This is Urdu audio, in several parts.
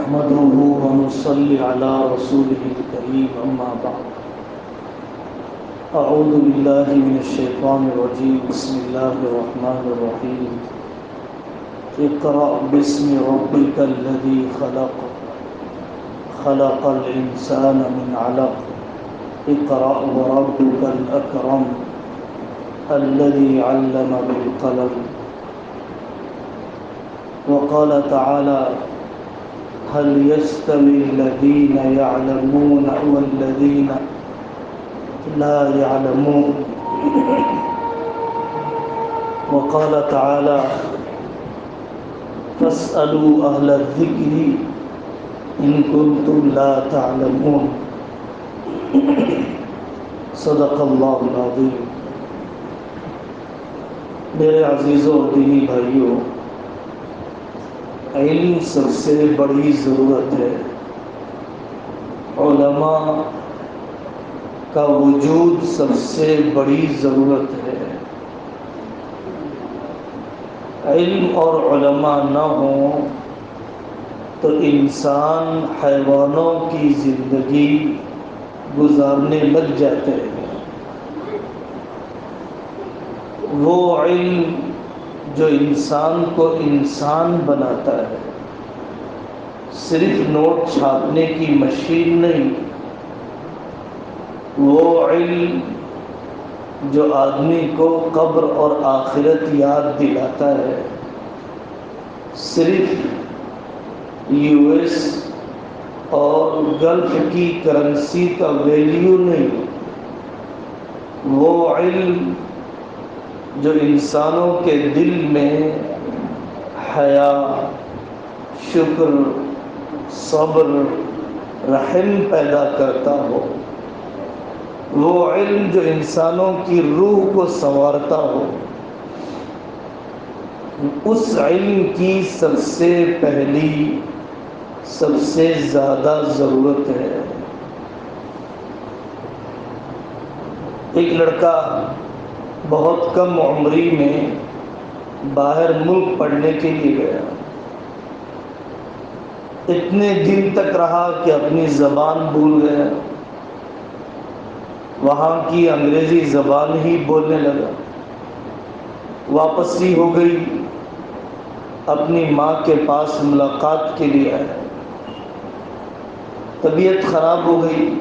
نحمده ونصلي على رسوله الكريم أما بعد أعوذ بالله من الشيطان الرجيم بسم الله الرحمن الرحيم اقرأ باسم ربك الذي خلق خلق الإنسان من علق اقرأ وربك الأكرم الذي علم بالقلم وقال تعالى هل يستوي الذين يعلمون والذين لا يعلمون وقال تعالى فاسألوا أهل الذكر إن كنتم لا تعلمون صدق اللہ العظیم۔ میرے عزیزوں اور دینی بھائیوں، علم سب سے بڑی ضرورت ہے۔ علماء کا وجود سب سے بڑی ضرورت ہے۔ علم اور علماء نہ ہوں تو انسان حیوانوں کی زندگی گزارنے لگ جاتے ہیں۔ وہ علم جو انسان کو انسان بناتا ہے، صرف نوٹ چھاپنے کی مشین نہیں، وہ علم جو آدمی کو قبر اور آخرت یاد دلاتا ہے، صرف US اور گلف کی کرنسی کا ویلیو نہیں، وہ علم جو انسانوں کے دل میں حیا، شکر، صبر، رحم پیدا کرتا ہو، وہ علم جو انسانوں کی روح کو سنوارتا ہو، اس علم کی سب سے پہلی، سب سے زیادہ ضرورت ہے۔ ایک لڑکا بہت کم عمری میں باہر ملک پڑھنے کے لیے گیا، اتنے دن تک رہا کہ اپنی زبان بھول گیا، وہاں کی انگریزی زبان ہی بولنے لگا۔ واپسی ہو گئی، اپنی ماں کے پاس ملاقات کے لیے آیا، طبیعت خراب ہو گئی،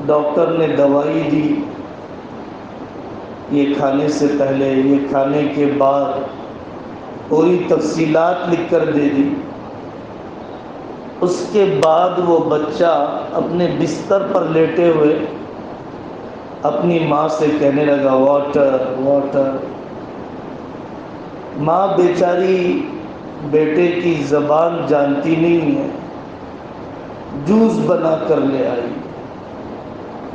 ڈاکٹر نے دوائی دی، یہ کھانے سے پہلے، یہ کھانے کے بعد، پوری تفصیلات لکھ کر دے دی۔ اس کے بعد وہ بچہ اپنے بستر پر لیٹے ہوئے اپنی ماں سے کہنے لگا واٹر واٹر۔ ماں بیچاری بیٹے کی زبان جانتی نہیں ہے، جوس بنا کر لے آئی،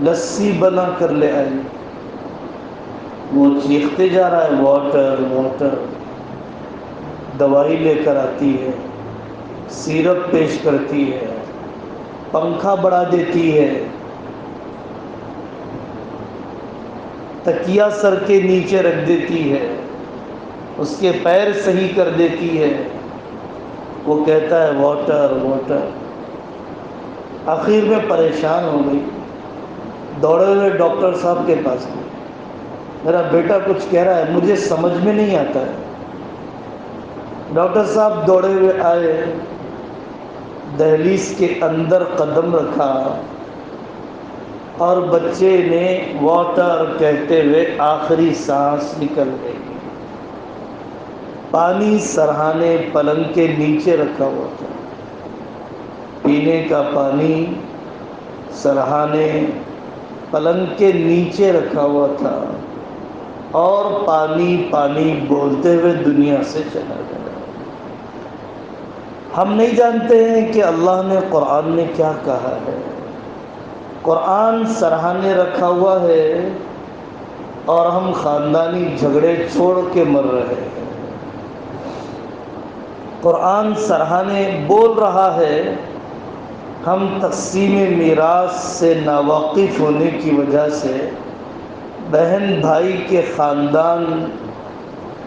لسی بنا کر لے آئی، وہ چیختے جا رہا ہے واٹر واٹر، دوائی لے کر آتی ہے، سیرپ پیش کرتی ہے، پنکھا بڑھا دیتی ہے، تکیہ سر کے نیچے رکھ دیتی ہے، اس کے پیر صحیح کر دیتی ہے، وہ کہتا ہے واٹر واٹر۔ آخر میں پریشان ہو گئی، دوڑے ہوئے ڈاکٹر صاحب کے پاس گئی، میرا بیٹا کچھ کہہ رہا ہے، مجھے سمجھ میں نہیں آتا ہے۔ ڈاکٹر صاحب دوڑے ہوئے آئے، دہلیز کے اندر قدم رکھا اور بچے نے واٹر کہتے ہوئے آخری سانس نکل گئی۔ پانی سرہانے پلنگ کے نیچے رکھا ہوا تھا، پینے کا پانی سرہانے پلنگ کے نیچے رکھا ہوا تھا، اور پانی پانی بولتے ہوئے دنیا سے چلا گیا۔ ہم نہیں جانتے ہیں کہ اللہ نے قرآن میں کیا کہا ہے۔ قرآن سرہانے رکھا ہوا ہے اور ہم خاندانی جھگڑے چھوڑ کے مر رہے ہیں۔ قرآن سرہانے بول رہا ہے، ہم تقسیم میراث سے ناواقف ہونے کی وجہ سے بہن بھائی کے خاندان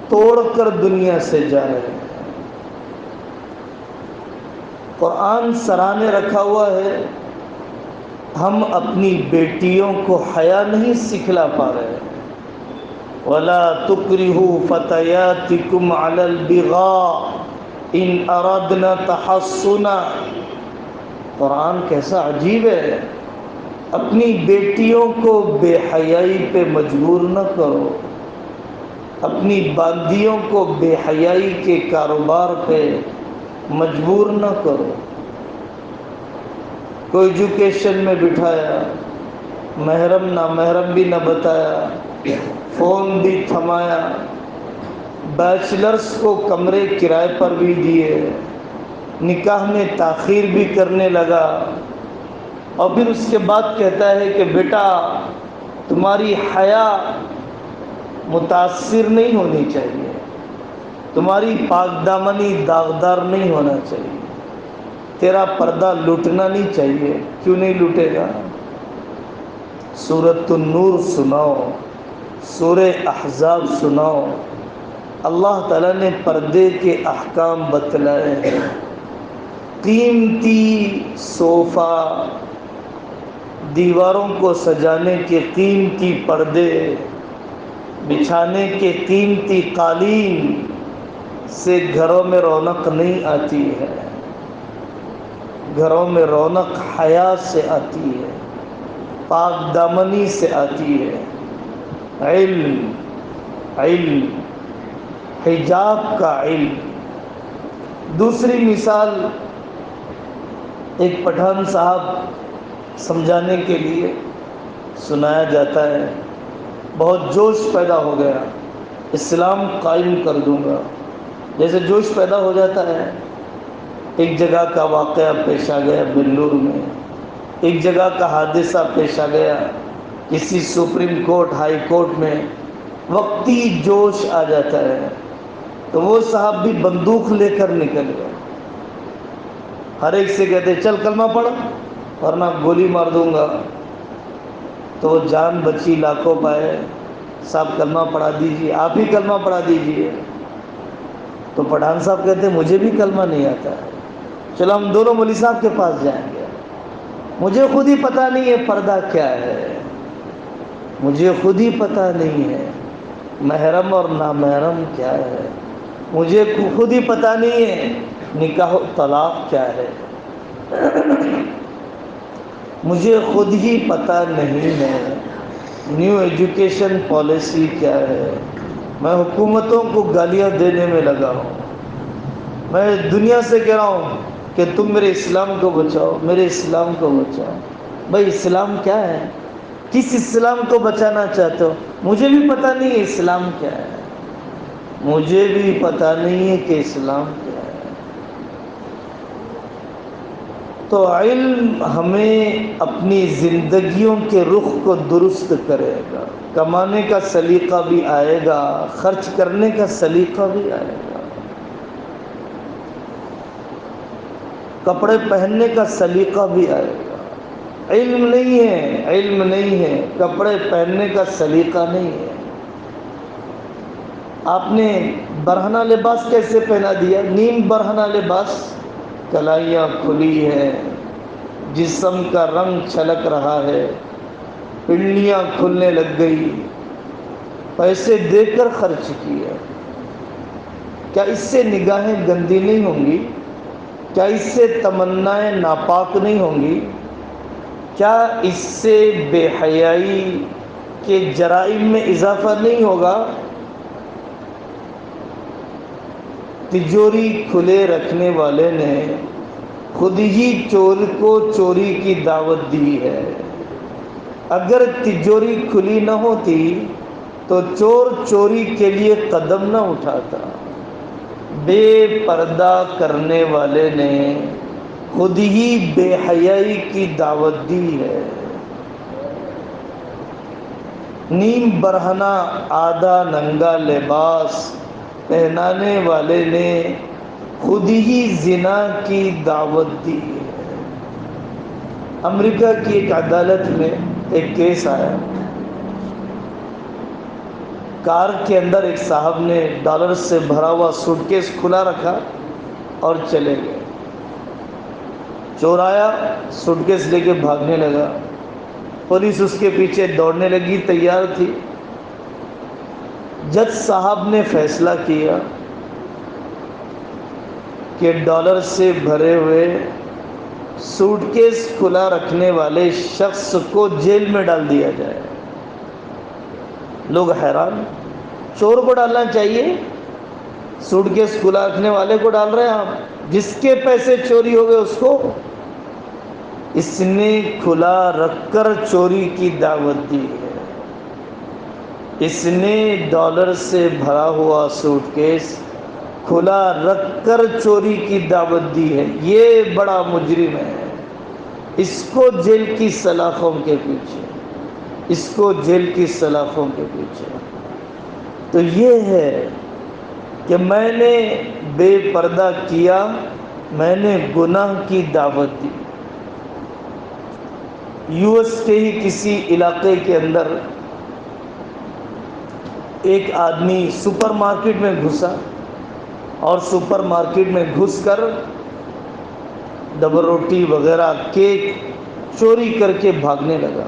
توڑ کر دنیا سے جا رہے ہیں۔ قرآن سرانے رکھا ہوا ہے، ہم اپنی بیٹیوں کو حیا نہیں سکھلا پا رہے ہیں۔ وَلَا تُكْرِهُوا فَتَيَاتِكُمْ عَلَى الْبِغَاءِ إِنْ أَرَدْنَا تَحَصُّنًا۔ قرآن کیسا عجیب ہے، اپنی بیٹیوں کو بے حیائی پہ مجبور نہ کرو، اپنی باندیوں کو بے حیائی کے کاروبار پہ مجبور نہ کرو۔ کوئی ایجوکیشن میں بٹھایا، محرم نامحرم بھی نہ بتایا، فون بھی تھمایا، بیچلرز کو کمرے کرائے پر بھی دیے، نکاح میں تاخیر بھی کرنے لگا، اور پھر اس کے بعد کہتا ہے کہ بیٹا تمہاری حیا متاثر نہیں ہونی چاہیے، تمہاری پاک دامنی داغدار نہیں ہونا چاہیے، تیرا پردہ لوٹنا نہیں چاہیے۔ کیوں نہیں لوٹے گا؟ سورۃ النور سناؤ، سورہ احزاب سناؤ، اللہ تعالیٰ نے پردے کے احکام بتلائے ہیں۔ قیمتی صوفہ، دیواروں کو سجانے کے قیمتی پردے، بچھانے کے قیمتی قالین سے گھروں میں رونق نہیں آتی ہے، گھروں میں رونق حیا سے آتی ہے، پاک دامنی سے آتی ہے۔ علم، علم، حجاب کا علم۔ دوسری مثال، ایک پٹھان صاحب سمجھانے کے لیے سنایا جاتا ہے، بہت جوش پیدا ہو گیا، اسلام قائم کر دوں گا۔ جیسے جوش پیدا ہو جاتا ہے، ایک جگہ کا واقعہ پیش آ گیا بنگلور میں، ایک جگہ کا حادثہ پیش آ گیا کسی سپریم کورٹ ہائی کورٹ میں، وقتی جوش آ جاتا ہے تو وہ صاحب بھی بندوق لے کر نکل گئے، ہر ایک سے کہتے چل کلمہ پڑھ ورنہ گولی مار دوں گا۔ تو وہ جان بچی لاکھوں پائے، صاحب کلمہ پڑھا دیجیے، آپ ہی کلمہ پڑھا دیجیے۔ تو پٹھان صاحب کہتے مجھے بھی کلمہ نہیں آتا ہے، چلو ہم دونوں مولوی صاحب کے پاس جائیں گے، مجھے خود ہی پتہ نہیں ہے پردہ کیا ہے، مجھے خود ہی پتہ نہیں ہے محرم اور نامحرم کیا ہے، مجھے خود ہی پتہ نہیں ہے نکاح و طلاق کیا ہے، مجھے خود ہی پتہ نہیں ہے نیو ایجوکیشن پالیسی کیا ہے، میں حکومتوں کو گالیاں دینے میں لگا ہوں، میں دنیا سے کہہ رہا ہوں کہ تم میرے اسلام کو بچاؤ، میرے اسلام کو بچاؤ۔ بھائی اسلام کیا ہے؟ کس اسلام کو بچانا چاہتے ہو؟ مجھے بھی پتہ نہیں ہے اسلام کیا ہے، مجھے بھی پتہ نہیں ہے کہ اسلام کیا ہے۔ تو علم ہمیں اپنی زندگیوں کے رخ کو درست کرے گا، کمانے کا سلیقہ بھی آئے گا، خرچ کرنے کا سلیقہ بھی آئے گا، کپڑے پہننے کا سلیقہ بھی آئے گا۔ علم نہیں ہے، علم نہیں ہے، کپڑے پہننے کا سلیقہ نہیں ہے۔ آپ نے برہنہ لباس کیسے پہنا دیا؟ نیم برہنہ لباس، کلائیاں کھلی ہیں، جسم کا رنگ چھلک رہا ہے، پنڈلیاں کھلنے لگ گئی، پیسے دے کر خرچ کیے۔ کیا اس سے نگاہیں گندی نہیں ہوں گی؟ کیا اس سے تمنائیں ناپاک نہیں ہوں گی؟ کیا اس سے بے حیائی کے جرائم میں اضافہ نہیں ہوگا؟ تجوری کھلے رکھنے والے نے خود ہی چور کو چوری کی دعوت دی ہے۔ اگر تجوری کھلی نہ ہوتی تو چور چوری کے لیے قدم نہ اٹھاتا۔ بے پردہ کرنے والے نے خود ہی بے حیائی کی دعوت دی ہے۔ نیم برہنہ آدھا ننگا لباس پہنانے والے نے خود ہی زنا کی دعوت دی ہے۔ امریکہ کی ایک عدالت میں ایک کیس آیا، کار کے اندر ایک صاحب نے ڈالر سے بھرا ہوا سوٹ کیس کھلا رکھا اور چلے گئے۔ چور آیا، سوٹ کیس لے کے بھاگنے لگا، پولیس اس کے پیچھے دوڑنے لگی، تیار تھی۔ جج صاحب نے فیصلہ کیا کہ ڈالر سے بھرے ہوئے سوٹ کیس کھلا رکھنے والے شخص کو جیل میں ڈال دیا جائے۔ لوگ حیران، چور کو ڈالنا چاہیے، سوٹ کیس کھلا رکھنے والے کو ڈال رہے ہیں آپ، جس کے پیسے چوری ہو گئے اس کو۔ اس نے کھلا رکھ کر چوری کی دعوت دی ہے، اس نے ڈالر سے بھرا ہوا سوٹ کیس کھلا رکھ کر چوری کی دعوت دی ہے، یہ بڑا مجرم ہے، اس کو جیل کی سلاخوں کے پیچھے، اس کو جیل کی سلاخوں کے پیچھے۔ تو یہ ہے کہ میں نے بے پردہ کیا، میں نے گناہ کی دعوت دی۔ یو ایس کے ہی کسی علاقے کے اندر ایک آدمی سپر مارکیٹ میں گھسا اور سپر مارکیٹ میں گھس کر ڈبل روٹی وغیرہ کیک چوری کر کے بھاگنے لگا،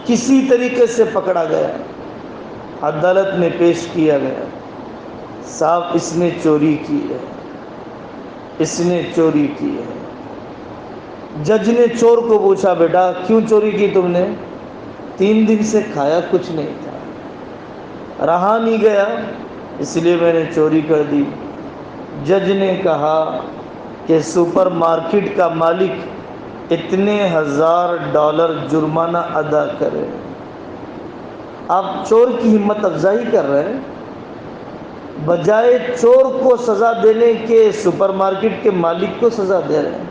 کسی طریقے سے پکڑا گیا، عدالت میں پیش کیا گیا، صاحب اس نے چوری کی ہے، اس نے چوری کی ہے۔ جج نے چور کو پوچھا، بیٹا کیوں چوری کی تم نے؟ 3 دن سے کھایا کچھ نہیں تھا، رہا نہیں گیا، اس لیے میں نے چوری کر دی۔ جج نے کہا کہ سپر مارکیٹ کا مالک اتنے $1000 جرمانہ ادا کرے۔ آپ چور کی ہمت افزائی کر رہے ہیں، بجائے چور کو سزا دینے کے سپر مارکیٹ کے مالک کو سزا دے رہے ہیں۔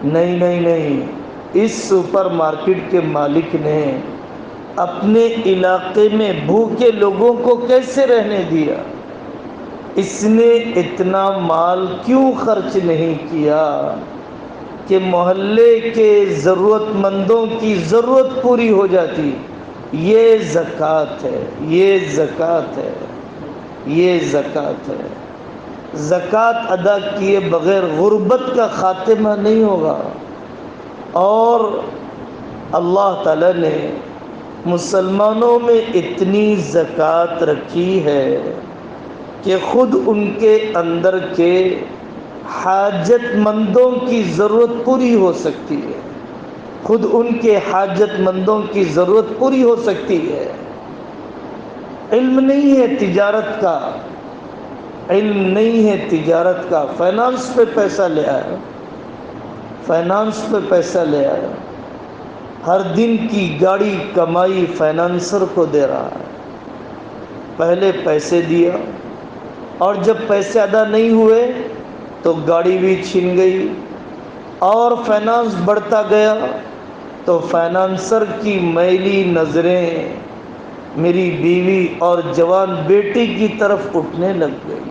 نہیں نہیں نہیں، اس سپر مارکیٹ کے مالک نے اپنے علاقے میں بھوکے لوگوں کو کیسے رہنے دیا؟ اس نے اتنا مال کیوں خرچ نہیں کیا کہ محلے کے ضرورت مندوں کی ضرورت پوری ہو جاتی؟ یہ زکوٰۃ ہے، یہ زکوٰۃ ہے، یہ زکوٰۃ ہے۔ زکوٰۃ ادا کیے بغیر غربت کا خاتمہ نہیں ہوگا۔ اور اللہ تعالیٰ نے مسلمانوں میں اتنی زکوٰۃ رکھی ہے کہ خود ان کے اندر کے حاجت مندوں کی ضرورت پوری ہو سکتی ہے، خود ان کے حاجت مندوں کی ضرورت پوری ہو سکتی ہے۔ علم نہیں ہے تجارت کا، علم نہیں ہے تجارت کا، فائنانس پہ پیسہ لے آیا، فائنانس پہ پیسہ لے آیا، ہر دن کی گاڑی کمائی فائنانسر کو دے رہا ہے۔ پہلے پیسے دیا اور جب پیسے ادا نہیں ہوئے تو گاڑی بھی چھن گئی، اور فائنانس بڑھتا گیا تو فائنانسر کی میلی نظریں میری بیوی اور جوان بیٹی کی طرف اٹھنے لگ گئی،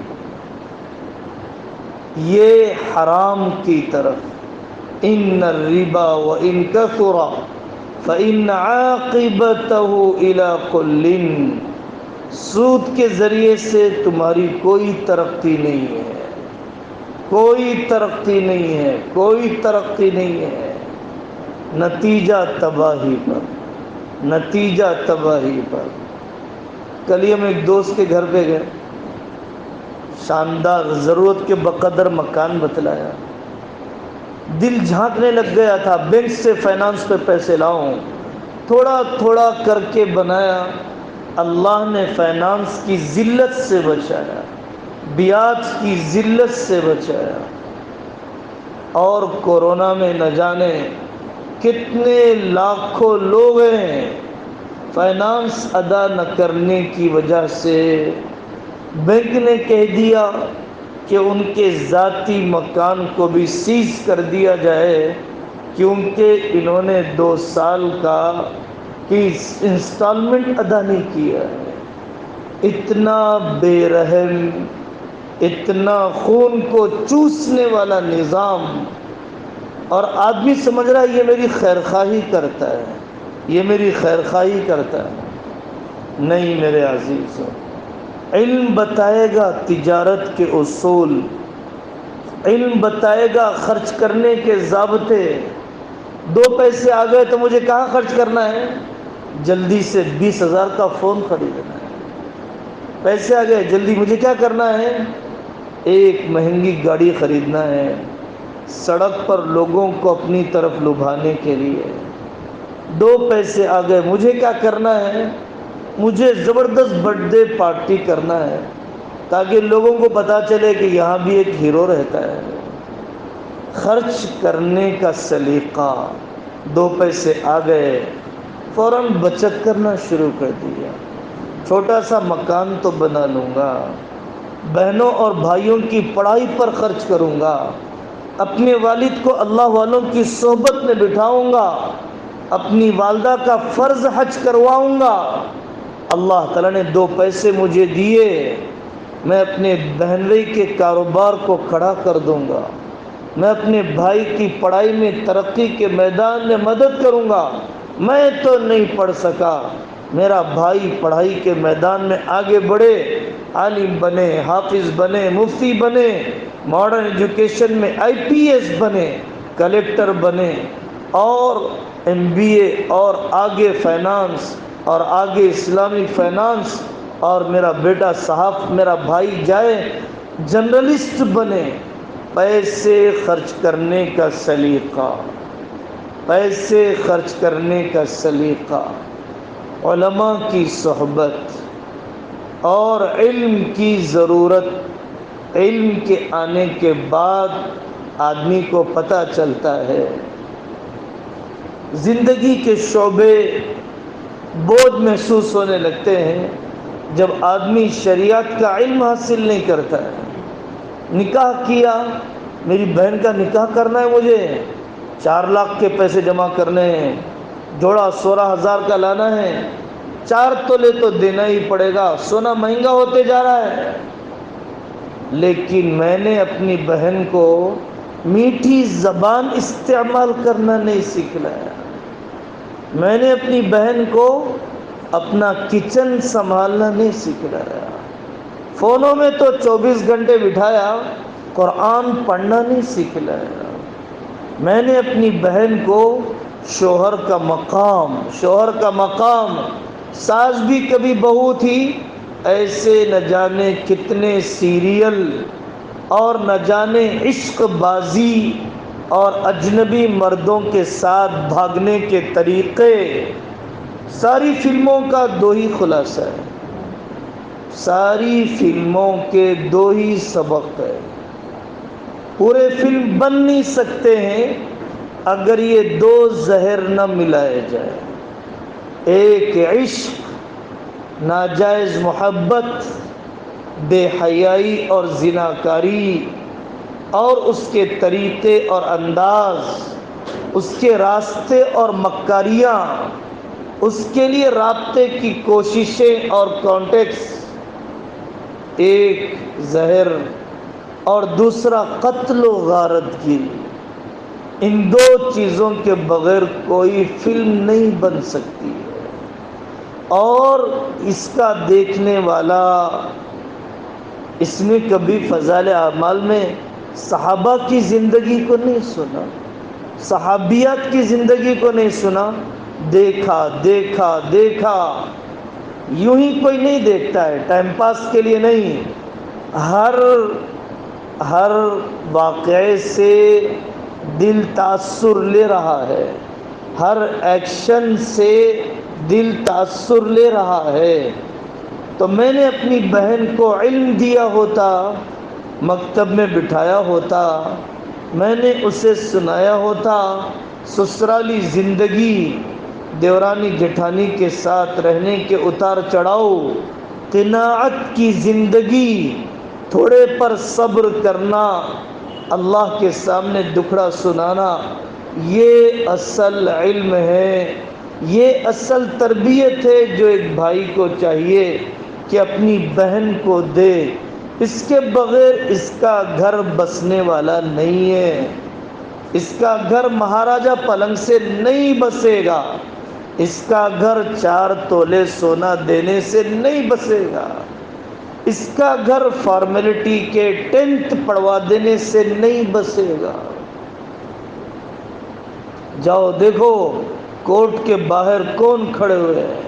یہ حرام کی طرف۔ ان الربا وان کثر فان عاقبته الى كل، سود کے ذریعے سے تمہاری کوئی ترقی نہیں ہے، کوئی ترقی نہیں ہے، کوئی ترقی نہیں ہے، نتیجہ تباہی پر، نتیجہ تباہی پر۔ کل ہی ہم ایک دوست کے گھر پہ گئے، شاندار ضرورت کے بقدر مکان بتلایا، دل جھانکنے لگ گیا تھا، بینک سے فائنانس پہ پیسے لاؤں، تھوڑا تھوڑا کر کے بنایا۔ اللہ نے فائنانس کی ذلت سے بچایا، بیاج کی ذلت سے بچایا، اور کورونا میں نہ جانے کتنے لاکھوں لوگ ہیں فائنانس ادا نہ کرنے کی وجہ سے بینک نے کہہ دیا کہ ان کے ذاتی مکان کو بھی سیز کر دیا جائے، کیونکہ انہوں نے 2 سال کا کی انسٹالمنٹ ادا نہیں کیا ہے۔ اتنا بے رحم، اتنا خون کو چوسنے والا نظام، اور آدمی سمجھ رہا ہے یہ میری خیرخواہی کرتا ہے، یہ میری خیرخواہی کرتا ہے۔ نہیں میرے عزیزو، علم بتائے گا تجارت کے اصول، علم بتائے گا خرچ کرنے کے ضابطے۔ 2 پیسے آ گئے تو مجھے کہاں خرچ کرنا ہے؟ جلدی سے 20,000 کا فون خریدنا ہے۔ پیسے آ گئے، جلدی مجھے کیا کرنا ہے؟ ایک مہنگی گاڑی خریدنا ہے، سڑک پر لوگوں کو اپنی طرف لبھانے کے لیے۔ 2 پیسے آ گئے، مجھے کیا کرنا ہے؟ مجھے زبردست برتھ ڈے پارٹی کرنا ہے تاکہ لوگوں کو پتہ چلے کہ یہاں بھی ایک ہیرو رہتا ہے۔ خرچ کرنے کا سلیقہ۔ 2 پیسے آ گئے، فوراً بچت کرنا شروع کر دیا۔ چھوٹا سا مکان تو بنا لوں گا، بہنوں اور بھائیوں کی پڑھائی پر خرچ کروں گا، اپنے والد کو اللہ والوں کی صحبت میں بٹھاؤں گا، اپنی والدہ کا فرض حج کرواؤں گا۔ اللہ تعالیٰ نے 2 پیسے مجھے دیے، میں اپنے بہنوئی کے کاروبار کو کھڑا کر دوں گا، میں اپنے بھائی کی پڑھائی میں ترقی کے میدان میں مدد کروں گا۔ میں تو نہیں پڑھ سکا، میرا بھائی پڑھائی کے میدان میں آگے بڑھے، عالم بنے، حافظ بنے، مفتی بنے، ماڈرن ایجوکیشن میں IPS بنے، کلیکٹر بنے، اور MBA، اور آگے فائنانس، اور آگے اسلامی فائنانس، اور میرا بیٹا صاحب، میرا بھائی جائے جرنلسٹ بنے۔ پیسے خرچ کرنے کا سلیقہ، پیسے خرچ کرنے کا سلیقہ، علماء کی صحبت اور علم کی ضرورت۔ علم کے آنے کے بعد آدمی کو پتہ چلتا ہے زندگی کے شعبے بوجھ محسوس ہونے لگتے ہیں جب آدمی شریعت کا علم حاصل نہیں کرتا ہے۔ نکاح کیا، میری بہن کا نکاح کرنا ہے، مجھے 4 لاکھ کے پیسے جمع کرنے ہیں، جوڑا 16,000 کا لانا ہے، 4 تولے تو دینا ہی پڑے گا، سونا مہنگا ہوتے جا رہا ہے۔ لیکن میں نے اپنی بہن کو میٹھی زبان استعمال کرنا نہیں سکھلایا، میں نے اپنی بہن کو اپنا کچن سنبھالنا نہیں سکھلایا، فونوں میں تو 24 گھنٹے بٹھایا، قرآن پڑھنا نہیں سکھلایا۔ میں نے اپنی بہن کو شوہر کا مقام، ساس بھی کبھی بہو تھی، ایسے نہ جانے کتنے سیریل اور نہ جانے عشق بازی اور اجنبی مردوں کے ساتھ بھاگنے کے طریقے، ساری فلموں کا 2 ہی خلاصہ ہے، ساری فلموں کے 2 ہی سبق ہے۔ پورے فلم بن نہیں سکتے ہیں اگر یہ 2 زہر نہ ملائے جائے، ایک عشق، ناجائز محبت، بے حیائی اور زناکاری، اور اس کے طریقے اور انداز، اس کے راستے اور مکاریاں، اس کے لیے رابطے کی کوششیں اور کانٹیکٹس، ایک زہر اور دوسرا قتل و غارت گری۔ ان 2 چیزوں کے بغیر کوئی فلم نہیں بن سکتی ہے، اور اس کا دیکھنے والا اس نے کبھی فضائل اعمال میں صحابہ کی زندگی کو نہیں سنا، صحابیات کی زندگی کو نہیں سنا، دیکھا دیکھا دیکھا، یوں ہی کوئی نہیں دیکھتا ہے، ٹائم پاس کے لیے نہیں، ہر واقعے سے دل تاثر لے رہا ہے، ہر ایکشن سے دل تاثر لے رہا ہے۔ تو میں نے اپنی بہن کو علم دیا ہوتا، مکتب میں بٹھایا ہوتا، میں نے اسے سنایا ہوتا سسرالی زندگی، دیورانی جٹھانی کے ساتھ رہنے کے اتار چڑھاؤ، قناعت کی زندگی، تھوڑے پر صبر کرنا، اللہ کے سامنے دکھڑا سنانا، یہ اصل علم ہے، یہ اصل تربیت ہے جو ایک بھائی کو چاہیے کہ اپنی بہن کو دے۔ اس کے بغیر اس کا گھر بسنے والا نہیں ہے، اس کا گھر مہاراجہ پلنگ سے نہیں بسے گا، اس کا گھر 4 تولے سونا دینے سے نہیں بسے گا، اس کا گھر فارمیلٹی کے 10th پڑھوا دینے سے نہیں بسے گا۔ جاؤ دیکھو کورٹ کے باہر کون کھڑے ہوئے ہیں،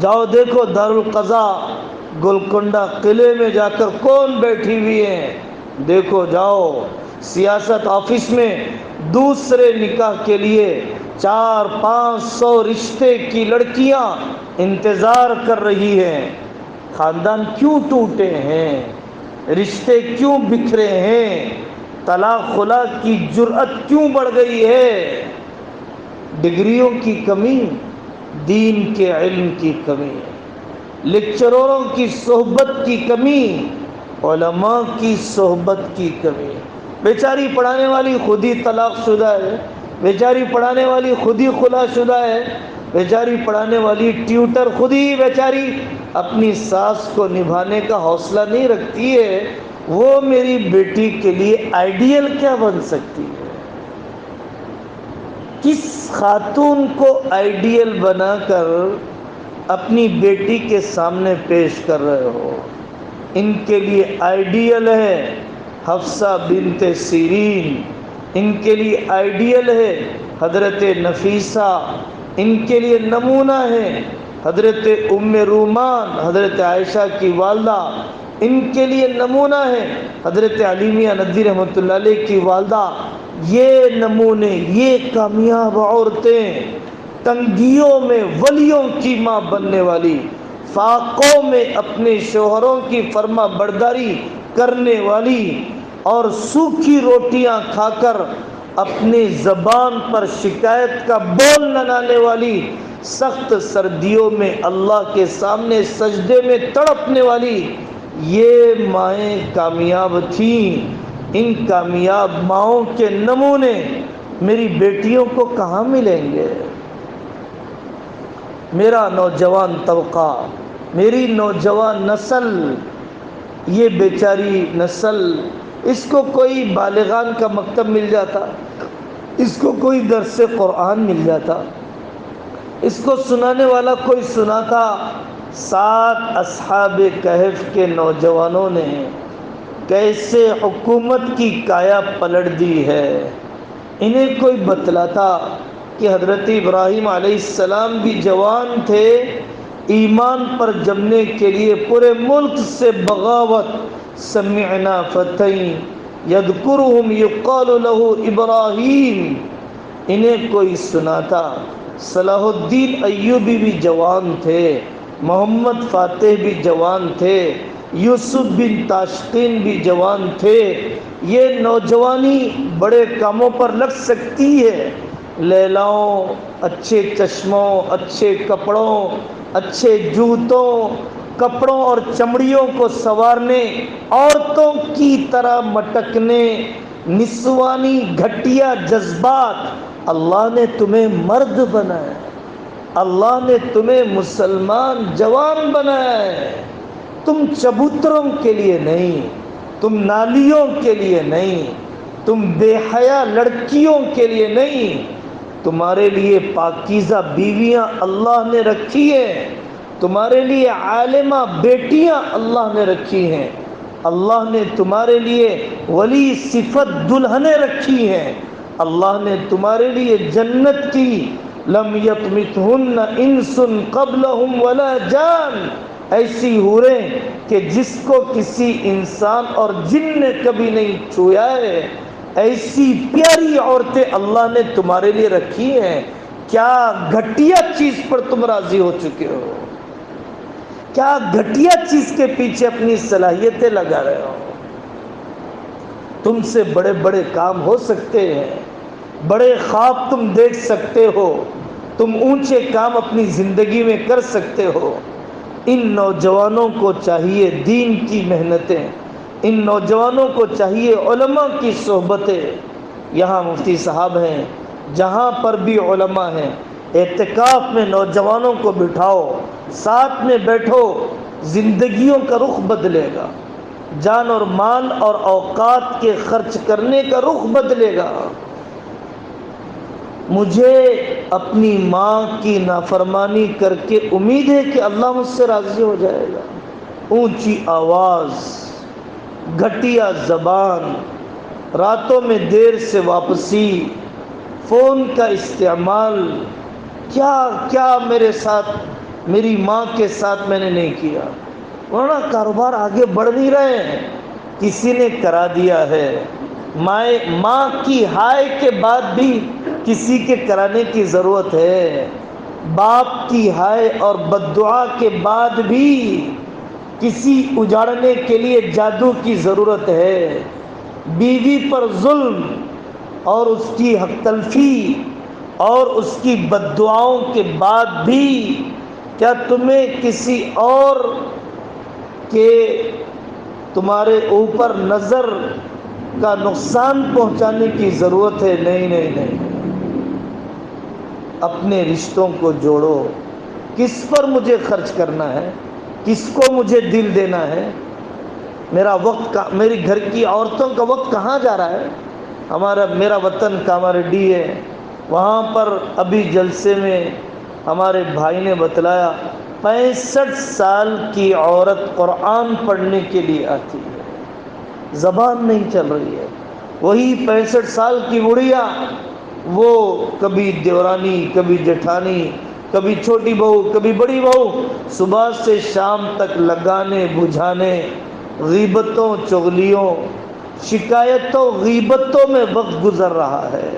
جاؤ دیکھو دارالقضاء گولکنڈہ قلعے میں جا کر کون بیٹھی ہوئی ہیں، دیکھو جاؤ سیاست آفس میں دوسرے نکاح کے لیے 400-500 رشتے کی لڑکیاں انتظار کر رہی ہیں۔ خاندان کیوں ٹوٹے ہیں، رشتے کیوں بکھرے ہیں، طلاق خلا کی جرأت کیوں بڑھ گئی ہے؟ ڈگریوں کی کمی، دین کے علم کی کمی، لیکچرروں کی صحبت کی کمی، علماء کی صحبت کی کمی۔ بیچاری پڑھانے والی خود ہی طلاق شدہ ہے، بیچاری پڑھانے والی خود ہی خلا شدہ ہے، بیچاری پڑھانے والی ٹیوٹر خود ہی بیچاری اپنی ساس کو نبھانے کا حوصلہ نہیں رکھتی ہے، وہ میری بیٹی کے لیے آئیڈیل کیا بن سکتی ہے؟ کس خاتون کو آئیڈیل بنا کر اپنی بیٹی کے سامنے پیش کر رہے ہو؟ ان کے لیے آئیڈیل ہے حفصہ بنت سیرین، ان کے لیے آئیڈیل ہے حضرت نفیسہ، ان کے لیے نمونہ ہے حضرت ام رومان حضرت عائشہ کی والدہ، ان کے لیے نمونہ ہے حضرت علیمیہ ندوی رحمۃ اللہ علیہ کی والدہ۔ یہ نمونے، یہ کامیاب عورتیں، تنگیوں میں ولیوں کی ماں بننے والی، فاقوں میں اپنے شوہروں کی فرما برداری کرنے والی، اور سوکھی روٹیاں کھا کر اپنی زبان پر شکایت کا بول نہ لانے والی، سخت سردیوں میں اللہ کے سامنے سجدے میں تڑپنے والی، یہ مائیں کامیاب تھیں۔ ان کامیاب ماؤں کے نمونے میری بیٹیوں کو کہاں ملیں گے؟ میرا نوجوان طبقہ، میری نوجوان نسل، یہ بیچاری نسل، اس کو کوئی بالغان کا مکتب مل جاتا، اس کو کوئی درس قرآن مل جاتا، اس کو سنانے والا کوئی سناتا۔ 7 اصحاب کہف کے نوجوانوں نے کیسے حکومت کی کایا پلٹ دی ہے، انہیں کوئی بتلاتا کہ حضرت ابراہیم علیہ السلام بھی جوان تھے، ایمان پر جمنے کے لیے پورے ملک سے بغاوت، سمعنا فتى یذکرہم یقال له ابراہیم، انہیں کوئی سناتا۔ صلاح الدین ایوبی بھی جوان تھے، محمد فاتح بھی جوان تھے، یوسف بن تاشقین بھی جوان تھے۔ یہ نوجوانی بڑے کاموں پر لگ سکتی ہے، لیلاؤں، اچھے چشموں، اچھے کپڑوں، اچھے جوتوں، کپڑوں اور چمڑیوں کو سنوارنے، عورتوں کی طرح مٹکنے، نسوانی گھٹیا جذبات۔ اللہ نے تمہیں مرد بنایا، اللہ نے تمہیں مسلمان جوان بنایا ہے، تم چبوتروں کے لیے نہیں، تم نالیوں کے لیے نہیں، تم بے حیا لڑکیوں کے لیے نہیں، تمہارے لیے پاکیزہ بیویاں اللہ نے رکھی ہیں، تمہارے لیے عالمہ بیٹیاں اللہ نے رکھی ہیں، اللہ نے تمہارے لیے ولی صفت دلہنیں رکھی ہیں، اللہ نے تمہارے لیے جنت کی لم یطمثہن انس قبلہم ولا جان، ایسی حوریں کہ جس کو کسی انسان اور جن نے کبھی نہیں چھویا ہے، ایسی پیاری عورتیں اللہ نے تمہارے لیے رکھی ہیں۔ کیا گھٹیا چیز پر تم راضی ہو چکے ہو؟ کیا گھٹیا چیز کے پیچھے اپنی صلاحیتیں لگا رہے ہو؟ تم سے بڑے بڑے کام ہو سکتے ہیں، بڑے خواب تم دیکھ سکتے ہو، تم اونچے کام اپنی زندگی میں کر سکتے ہو۔ ان نوجوانوں کو چاہیے دین کی محنتیں، ان نوجوانوں کو چاہیے علماء کی صحبتیں۔ یہاں مفتی صاحب ہیں، جہاں پر بھی علماء ہیں، اعتکاف میں نوجوانوں کو بٹھاؤ، ساتھ میں بیٹھو، زندگیوں کا رخ بدلے گا، جان اور مال اور اوقات کے خرچ کرنے کا رخ بدلے گا۔ مجھے اپنی ماں کی نافرمانی کر کے امید ہے کہ اللہ مجھ سے راضی ہو جائے گا، اونچی آواز، گھٹیا زبان، راتوں میں دیر سے واپسی، فون کا استعمال، کیا کیا میرے ساتھ، میری ماں کے ساتھ میں نے نہیں کیا، ورنہ کاروبار آگے بڑھ نہیں رہے ہیں، کسی نے کرا دیا ہے۔ ماں کی ہائے کے بعد بھی کسی کے کرانے کی ضرورت ہے، باپ کی ہائے اور بددعا کے بعد بھی کسی اجاڑنے کے لیے جادو کی ضرورت ہے، بیوی پر ظلم اور اس کی حق تلفی اور اس کی بددعاؤں کے بعد بھی کیا تمہیں کسی اور کے تمہارے اوپر نظر کا نقصان پہنچانے کی ضرورت ہے؟ نہیں نہیں نہیں، اپنے رشتوں کو جوڑو۔ کس پر مجھے خرچ کرنا ہے، کس کو مجھے دل دینا ہے، میرا وقت، میری گھر کی عورتوں کا وقت کہاں جا رہا ہے؟ میرا وطن کاماریڈی ہے، وہاں پر ابھی جلسے میں ہمارے بھائی نے بتلایا 65 سال کی عورت قرآن پڑھنے کے لیے آتی ہے، زبان نہیں چل رہی ہے، وہی 65 سال کی بڑھیا، وہ کبھی دیورانی، کبھی جٹھانی، کبھی چھوٹی بہو، کبھی بڑی بہو، صبح سے شام تک لگانے بجھانے، غیبتوں چغلیوں شکایتوں غیبتوں میں وقت گزر رہا ہے۔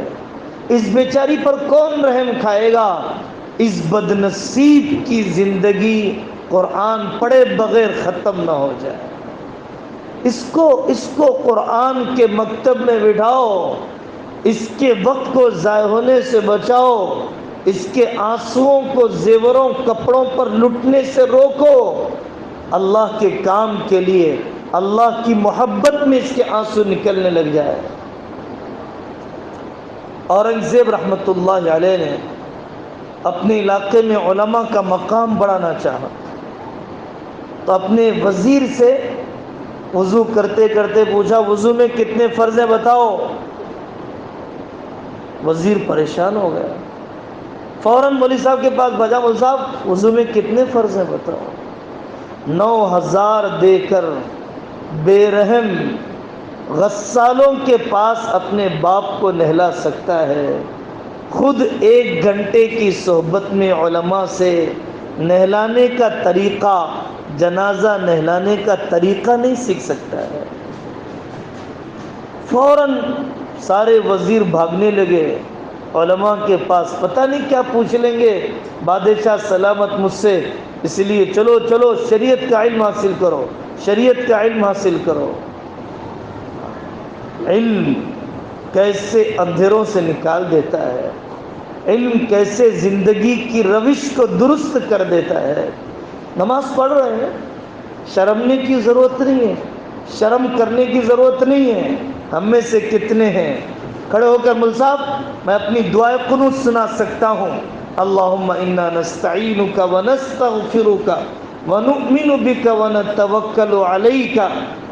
اس بیچاری پر کون رحم کھائے گا؟ اس بد نصیب کی زندگی قرآن پڑھے بغیر ختم نہ ہو جائے۔ اس کو قرآن کے مکتب میں بٹھاؤ، اس کے وقت کو ضائع ہونے سے بچاؤ، اس کے آنسوؤں کو زیوروں کپڑوں پر لٹنے سے روکو، اللہ کے کام کے لیے، اللہ کی محبت میں اس کے آنسو نکلنے لگ جائے۔ اورنگزیب رحمۃ اللہ علیہ نے اپنے علاقے میں علماء کا مقام بڑھانا چاہا تو اپنے وزیر سے وضو کرتے کرتے پوچھا، وضو میں کتنے فرض ہیں بتاؤ؟ وزیر پریشان ہو گیا، فوراً مولوی صاحب کے پاس بھاجا، مولوی صاحب وضو میں کتنے فرض ہیں بتاؤ؟ 9000 دے کر بے رحم غسالوں کے پاس اپنے باپ کو نہلا سکتا ہے، خود 1 گھنٹے کی صحبت میں علماء سے نہلانے کا طریقہ، جنازہ نہلانے کا طریقہ نہیں سیکھ سکتا ہے۔ فوراً سارے وزیر بھاگنے لگے علماء کے پاس، پتہ نہیں کیا پوچھ لیں گے بادشاہ سلامت مجھ سے، اس لیے چلو چلو شریعت کا علم حاصل کرو، شریعت کا علم حاصل کرو۔ علم کیسے اندھیروں سے نکال دیتا ہے، علم کیسے زندگی کی روش کو درست کر دیتا ہے۔ نماز پڑھ رہے ہیں، شرمنے کی ضرورت نہیں ہے، شرم کرنے کی ضرورت نہیں ہے۔ ہم میں سے کتنے ہیں کھڑے ہو کر مول صاحب میں اپنی دعائے قنوت سنا سکتا ہوں، اللہم انا نستعینک ونستغفرک ونؤمن بک ونتوکل علیک،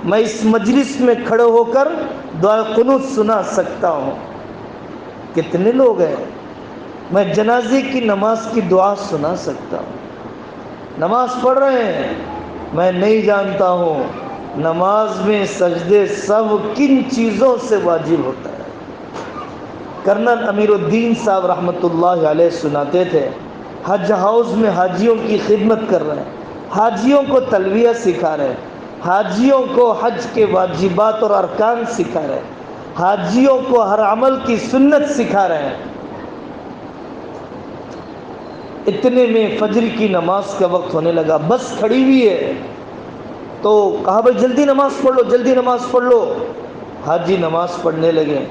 میں اس مجلس میں کھڑے ہو کر دعائے قنوت سنا سکتا ہوں۔ کتنے لوگ ہیں؟ میں جنازے کی نماز کی دعا سنا سکتا ہوں۔ نماز پڑھ رہے ہیں، میں نہیں جانتا ہوں نماز میں سجدے سہو کن چیزوں سے واجب ہوتا ہے۔ کرنل امیر الدین صاحب رحمۃ اللہ علیہ سناتے تھے، حج ہاؤس میں حاجیوں کی خدمت کر رہے ہیں، حاجیوں کو تلبیہ سکھا رہے ہیں، حاجیوں کو حج کے واجبات اور ارکان سکھا رہے ہیں، حاجیوں کو ہر عمل کی سنت سکھا رہے ہیں۔ اتنے میں فجر کی نماز کا وقت ہونے لگا، بس کھڑی ہوئی ہے تو کہا بھائی جلدی نماز پڑھ لو، جلدی نماز پڑھ لو۔ حاجی نماز پڑھنے لگے،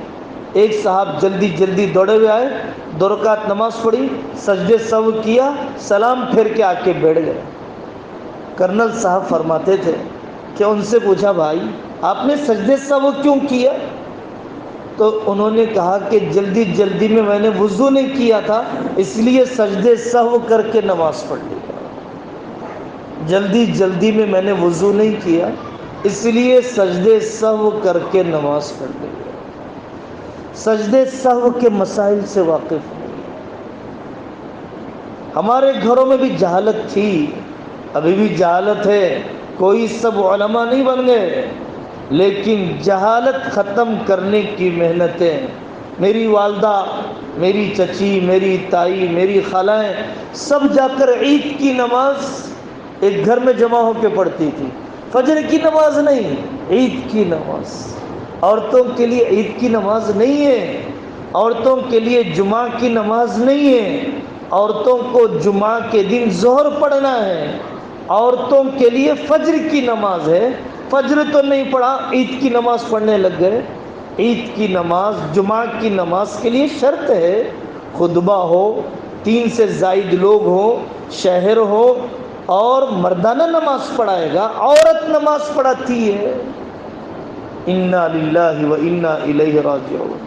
ایک صاحب جلدی جلدی دوڑے ہوئے آئے، 2 رکعت نماز پڑھی، سجدے سہو کیا، سلام پھیر کے آ کے بیٹھ گئے۔ کرنل صاحب فرماتے تھے کہ ان سے پوچھا بھائی آپ نے سجدے سہو کیوں کیا؟ تو انہوں نے کہا کہ جلدی جلدی میں نے وضو نہیں کیا تھا، اس لیے سجدے سہو کر کے نماز پڑھ لی۔ جلدی جلدی میں نے وضو نہیں کیا، اس لیے سجدے سہو کر کے نماز پڑھ لی۔ سجدے سہو کے مسائل سے واقف نہیں۔ ہمارے گھروں میں بھی جہالت تھی، ابھی بھی جہالت ہے، کوئی سب علماء نہیں بن گئے، لیکن جہالت ختم کرنے کی محنتیں میری والدہ، میری چچی، میری تائی، میری خالائیں سب جا کر عید کی نماز ایک گھر میں جمع ہو کے پڑھتی تھی۔ فجر کی نماز نہیں، عید کی نماز۔ عورتوں کے لیے عید کی نماز نہیں ہے، عورتوں کے لیے جمعہ کی نماز نہیں ہے، عورتوں کو جمعہ کے دن ظہر پڑھنا ہے، عورتوں کے لیے فجر کی نماز ہے۔ فجر تو نہیں پڑھا، عید کی نماز پڑھنے لگ گئے۔ عید کی نماز جمعہ کی نماز کے لیے شرط ہے، خطبہ ہو، 3 سے زائد لوگ ہو، شہر ہو، اور مردانہ نماز پڑھائے گا، عورت نماز پڑھاتی ہے۔ انا للہ و انا الیہ راجعون۔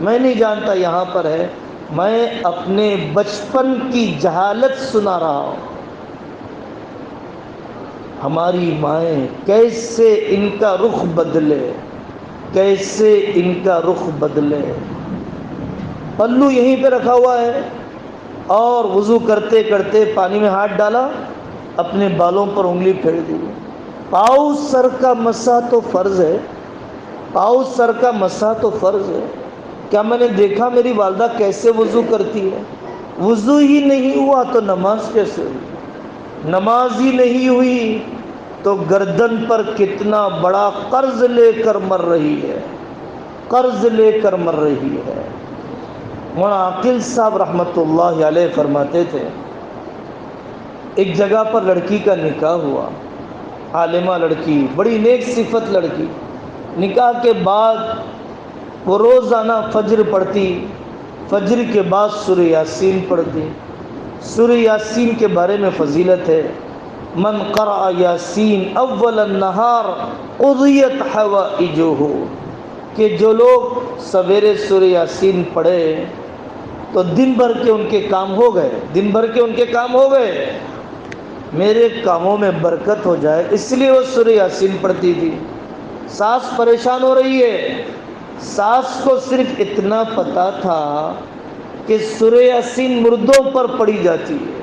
میں نہیں جانتا یہاں پر ہے، میں اپنے بچپن کی جہالت سنا رہا ہوں۔ ہماری مائیں کیسے ان کا رخ بدلے، کیسے ان کا رخ بدلے۔ پلو یہیں پہ رکھا ہوا ہے، اور وضو کرتے کرتے پانی میں ہاتھ ڈالا، اپنے بالوں پر انگلی پھیر دی۔ پاؤں سر کا مسح تو فرض ہے، پاؤں سر کا مسح تو فرض ہے۔ کیا میں نے دیکھا میری والدہ کیسے وضو کرتی ہے؟ وضو ہی نہیں ہوا تو نماز کیسے ہوئی؟ نماز ہی نہیں ہوئی تو گردن پر کتنا بڑا قرض لے کر مر رہی ہے، قرض لے کر مر رہی ہے۔ مولانا عاقل صاحب رحمۃ اللہ علیہ فرماتے تھے، ایک جگہ پر لڑکی کا نکاح ہوا، عالمہ لڑکی، بڑی نیک صفت لڑکی۔ نکاح کے بعد وہ روزانہ فجر پڑھتی، فجر کے بعد سورہ یاسین پڑھتی۔ سورہ یاسین کے بارے میں فضیلت ہے، من قرأ یاسین اول النہار قضیت حوائجہ، کہ جو لوگ سویرے سورہ یاسین پڑھے تو دن بھر کے ان کے کام ہو گئے، دن بھر کے ان کے کام ہو گئے، میرے کاموں میں برکت ہو جائے، اس لیے وہ سورہ یاسین پڑھتی تھی۔ ساس پریشان ہو رہی ہے، ساس کو صرف اتنا پتا تھا کہ سورہ یاسین مردوں پر پڑھی جاتی ہے۔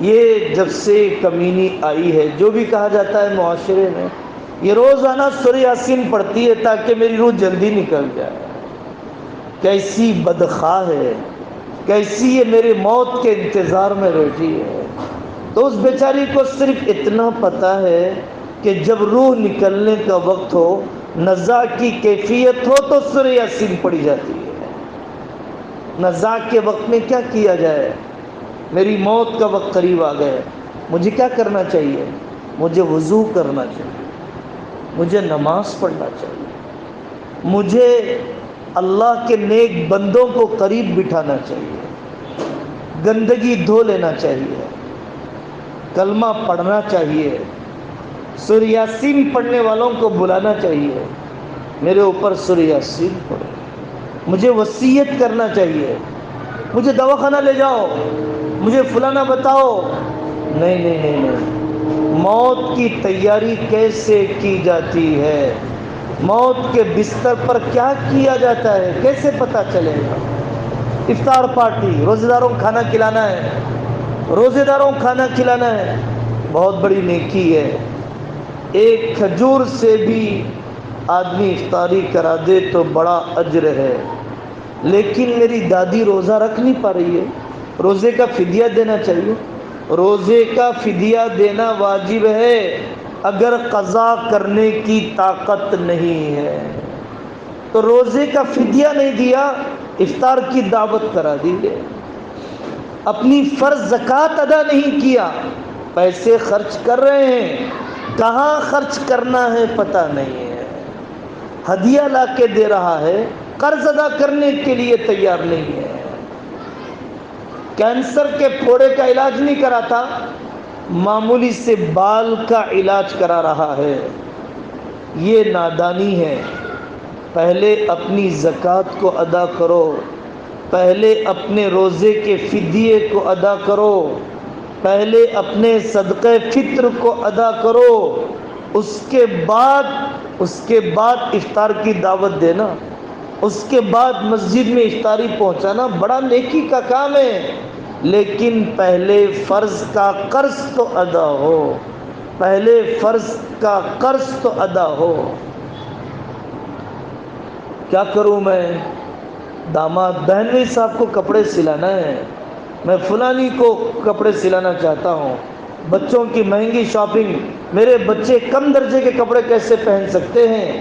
یہ جب سے کمینی آئی ہے، جو بھی کہا جاتا ہے معاشرے میں، یہ روزانہ سورہ یاسین پڑھتی ہے تاکہ میری روح جلدی نکل جائے۔ کیسی بدخواہ ہے، کیسی یہ میرے موت کے انتظار میں بیٹھی ہے۔ تو اس بیچاری کو صرف اتنا پتا ہے کہ جب روح نکلنے کا وقت ہو، نزاع کی کیفیت ہو تو سورہ یاسین پڑھی جاتی ہے۔ نزاع کے وقت میں کیا کیا جائے؟ میری موت کا وقت قریب آ گیا، مجھے کیا کرنا چاہیے؟ مجھے وضو کرنا چاہیے، مجھے نماز پڑھنا چاہیے، مجھے اللہ کے نیک بندوں کو قریب بٹھانا چاہیے، گندگی دھو لینا چاہیے، کلمہ پڑھنا چاہیے، سورہ یاسین پڑھنے والوں کو بلانا چاہیے، میرے اوپر سورہ یاسین پڑھو، مجھے وصیت کرنا چاہیے، مجھے دواخانہ لے جاؤ، مجھے فلانا بتاؤ۔ نہیں نہیں نہیں نہیں، موت کی تیاری کیسے کی جاتی ہے، موت کے بستر پر کیا کیا جاتا ہے، کیسے پتہ چلے گا؟ افطار پارٹی، روزے داروں کو کھانا کھلانا ہے، روزے داروں کو کھانا کھلانا ہے، بہت بڑی نیکی ہے۔ ایک کھجور سے بھی آدمی افطاری کرا دے تو بڑا اجر ہے۔ لیکن میری دادی روزہ رکھ نہیں پا رہی ہے، روزے کا فدیہ دینا چاہیے، روزے کا فدیہ دینا واجب ہے اگر قضا کرنے کی طاقت نہیں ہے تو روزے کا فدیہ نہیں دیا، افطار کی دعوت کرا دی ہے، اپنی فرض زکوٰۃ ادا نہیں کیا، پیسے خرچ کر رہے ہیں، کہاں خرچ کرنا ہے پتہ نہیں ہے، ہدیہ لا کے دے رہا ہے، قرض ادا کرنے کے لیے تیار نہیں ہے، کینسر کے پھوڑے کا علاج نہیں کراتا، معمولی سے بال کا علاج کرا رہا ہے، یہ نادانی ہے۔ پہلے اپنی زکوٰۃ کو ادا کرو، پہلے اپنے روزے کے فدیے کو ادا کرو، پہلے اپنے صدقہ فطر کو ادا کرو، اس کے بعد افطار کی دعوت دینا، اس کے بعد مسجد میں افطاری پہنچانا بڑا نیکی کا کام ہے، لیکن پہلے فرض کا قرض تو ادا ہو۔ پہلے فرض کا قرض تو ادا ہو۔ کیا کروں میں؟ داماد بہنوئی صاحب کو کپڑے سلانا ہے، میں فلانی کو کپڑے سلانا چاہتا ہوں، بچوں کی مہنگی شاپنگ، میرے بچے کم درجے کے کپڑے کیسے پہن سکتے ہیں؟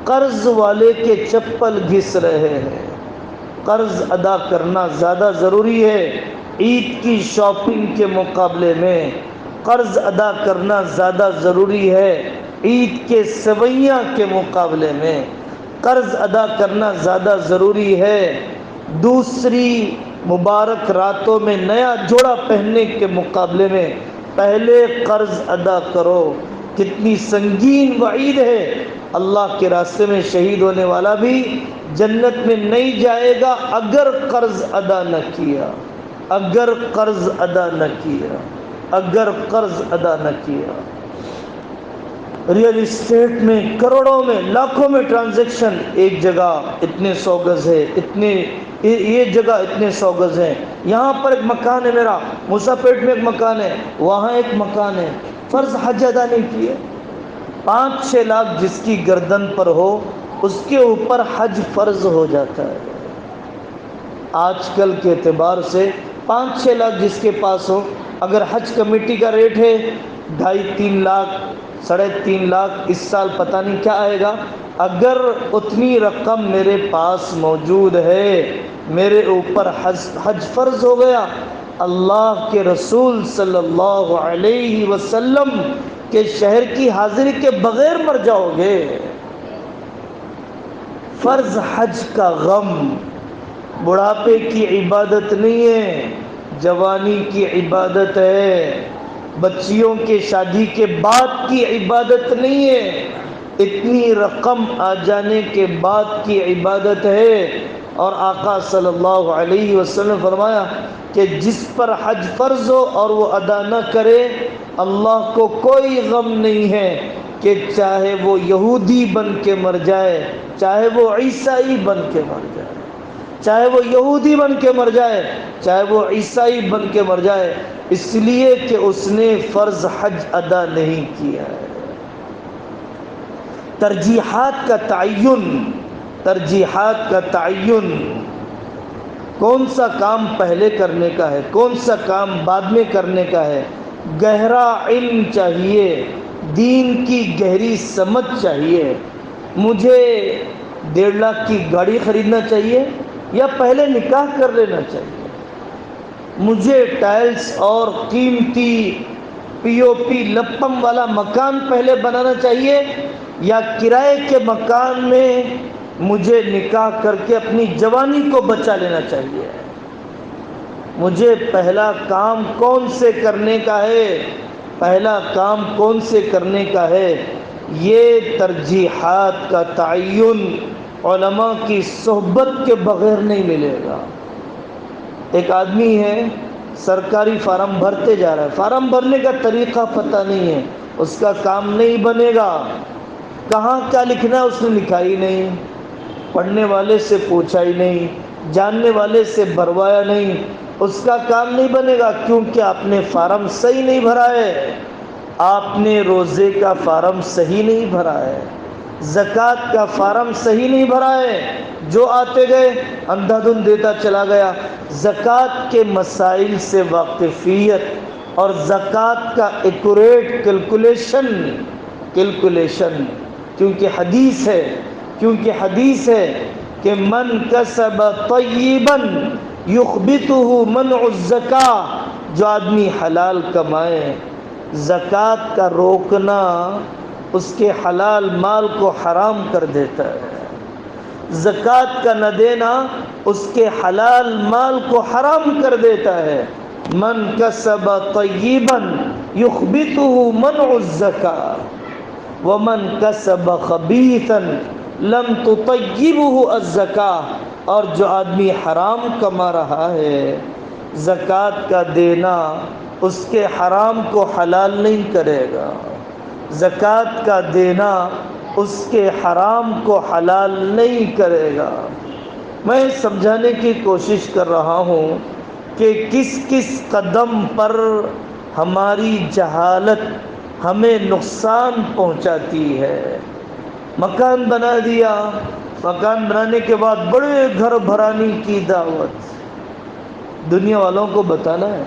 قرض والے کے چپل گھس رہے ہیں۔ قرض ادا کرنا زیادہ ضروری ہے عید کی شاپنگ کے مقابلے میں۔ قرض ادا کرنا زیادہ ضروری ہے عید کے سویاں کے مقابلے میں۔ قرض ادا کرنا زیادہ ضروری ہے دوسری مبارک راتوں میں نیا جوڑا پہننے کے مقابلے میں۔ پہلے قرض ادا کرو۔ کتنی سنگین وعید ہے، اللہ کے راستے میں شہید ہونے والا بھی جنت میں نہیں جائے گا اگر قرض ادا نہ کیا، اگر قرض ادا نہ کیا، اگر قرض ادا نہ کیا۔ ریئل اسٹیٹ میں کروڑوں میں لاکھوں میں ٹرانزیکشن، ایک جگہ اتنے 100 گز ہے، یہ جگہ اتنے 100 گز ہے، یہاں پر ایک مکان ہے میرا، موسیٰ پیٹ میں ایک مکان ہے، وہاں ایک مکان ہے، فرض حج ادا نہیں کیے۔ 5-6 لاکھ جس کی گردن پر ہو اس کے اوپر حج فرض ہو جاتا ہے۔ آج کل کے اعتبار سے 5-6 لاکھ جس کے پاس ہو، اگر حج کمیٹی کا ریٹ ہے 2.5-3 لاکھ 3.5 لاکھ، اس سال پتہ نہیں کیا آئے گا، اگر اتنی رقم میرے پاس موجود ہے، میرے اوپر حج فرض ہو گیا، اللہ کے رسول صلی اللہ علیہ وسلم کے شہر کی حاضری کے بغیر مر جاؤ گے۔ فرض حج کا غم بڑھاپے کی عبادت نہیں ہے، جوانی کی عبادت ہے، بچیوں کے شادی کے بعد کی عبادت نہیں ہے، اتنی رقم آ جانے کے بعد کی عبادت ہے۔ اور آقا صلی اللہ علیہ وسلم نے فرمایا کہ جس پر حج فرض ہو اور وہ ادا نہ کرے، اللہ کو کوئی غم نہیں ہے کہ چاہے وہ یہودی بن کے مر جائے، چاہے وہ عیسائی بن کے مر جائے، چاہے وہ یہودی بن کے مر جائے، چاہے وہ عیسائی بن کے مر جائے، اس لیے کہ اس نے فرض حج ادا نہیں کیا ہے۔ ترجیحات کا تعین، ترجیحات کا تعین، کون سا کام پہلے کرنے کا ہے، کون سا کام بعد میں کرنے کا ہے، گہرا علم چاہیے، دین کی گہری سمجھ چاہیے۔ مجھے 1.5 لاکھ کی گاڑی خریدنا چاہیے یا پہلے نکاح کر لینا چاہیے؟ مجھے ٹائلز اور قیمتی پی او پی لپم والا مکان پہلے بنانا چاہیے یا کرائے کے مکان میں مجھے نکاح کر کے اپنی جوانی کو بچا لینا چاہیے؟ مجھے پہلا کام کون سے کرنے کا ہے، پہلا کام کون سے کرنے کا ہے، یہ ترجیحات کا تعین علماء کی صحبت کے بغیر نہیں ملے گا۔ ایک آدمی ہے سرکاری فارم بھرتے جا رہا ہے، فارم بھرنے کا طریقہ پتہ نہیں ہے، اس کا کام نہیں بنے گا، کہاں کیا لکھنا ہے اس نے لکھا ہی نہیں، پڑھنے والے سے پوچھا ہی نہیں، جاننے والے سے بھروایا نہیں، اس کا کام نہیں بنے گا، کیونکہ آپ نے فارم صحیح نہیں بھرا ہے، آپ نے روزے کا فارم صحیح نہیں بھرا ہے، زکوٰۃ کا فارم صحیح نہیں بھرا ہے، جو آتے گئے اندھا دھند دیتا چلا گیا۔ زکوٰۃ کے مسائل سے واقفیت اور زکوٰۃ کا ایکوریٹ کیلکولیشن، کیونکہ حدیث ہے کہ من کسب طیبا یخبطہ منع الزکاة، جو آدمی حلال کمائے، زکوٰۃ کا روکنا اس کے حلال مال کو حرام کر دیتا ہے، زکوٰۃ کا نہ دینا اس کے حلال مال کو حرام کر دیتا ہے۔ من کسب طیبا یخبطہ منع الزکاة ومن کسب خبیثا لم تطیبہ الزکاة، اور جو آدمی حرام کما رہا ہے، زکوٰۃ کا دینا اس کے حرام کو حلال نہیں کرے گا، زکوٰۃ کا دینا اس کے حرام کو حلال نہیں کرے گا۔ میں سمجھانے کی کوشش کر رہا ہوں کہ کس کس قدم پر ہماری جہالت ہمیں نقصان پہنچاتی ہے۔ مکان بنا دیا، مکان بنانے کے بعد بڑے گھر بھرانی کی دعوت، دنیا والوں کو بتانا ہے،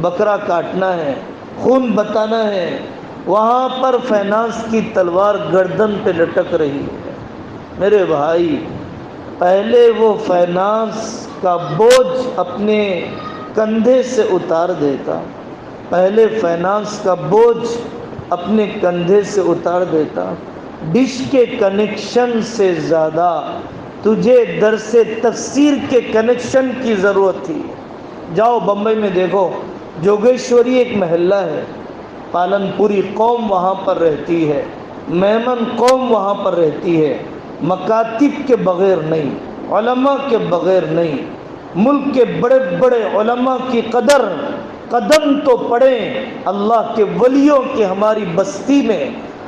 بکرا کاٹنا ہے، خون بتانا ہے، وہاں پر فائنانس کی تلوار گردن پہ لٹک رہی ہے۔ میرے بھائی، پہلے وہ فائنانس کا بوجھ اپنے کندھے سے اتار دیتا، پہلے فائنانس کا بوجھ اپنے کندھے سے اتار دیتا۔ ڈش کے کنیکشن سے زیادہ تجھے درس تفسیر کے کنیکشن کی ضرورت تھی۔ جاؤ بمبئی میں دیکھو، جوگیشوری ایک محلہ ہے، پالن پوری قوم وہاں پر رہتی ہے، میمن قوم وہاں پر رہتی ہے، مکاتب کے بغیر نہیں، علماء کے بغیر نہیں۔ ملک کے بڑے بڑے علماء کی قدم تو پڑیں اللہ کے ولیوں کی ہماری بستی میں،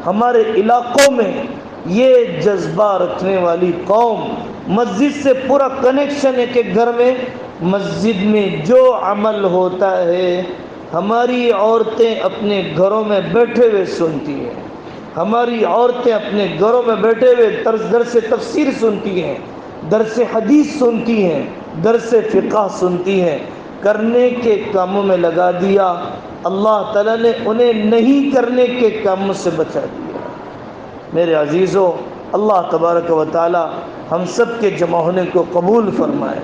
ہمارے علاقوں میں۔ یہ جذبہ رکھنے والی قوم، مسجد سے پورا کنیکشن ہے کہ گھر میں، مسجد میں جو عمل ہوتا ہے ہماری عورتیں اپنے گھروں میں بیٹھے ہوئے سنتی ہیں، ہماری عورتیں اپنے گھروں میں بیٹھے ہوئے درس تفسیر سنتی ہیں، درس حدیث سنتی ہیں، درس فقہ سنتی ہیں۔ کرنے کے کاموں میں لگا دیا، اللہ تعالیٰ نے انہیں نہیں کرنے کے کاموں سے بچا دیا۔ میرے عزیزوں، اللہ تبارک و تعالی ہم سب کے جمع ہونے کو قبول فرمائے۔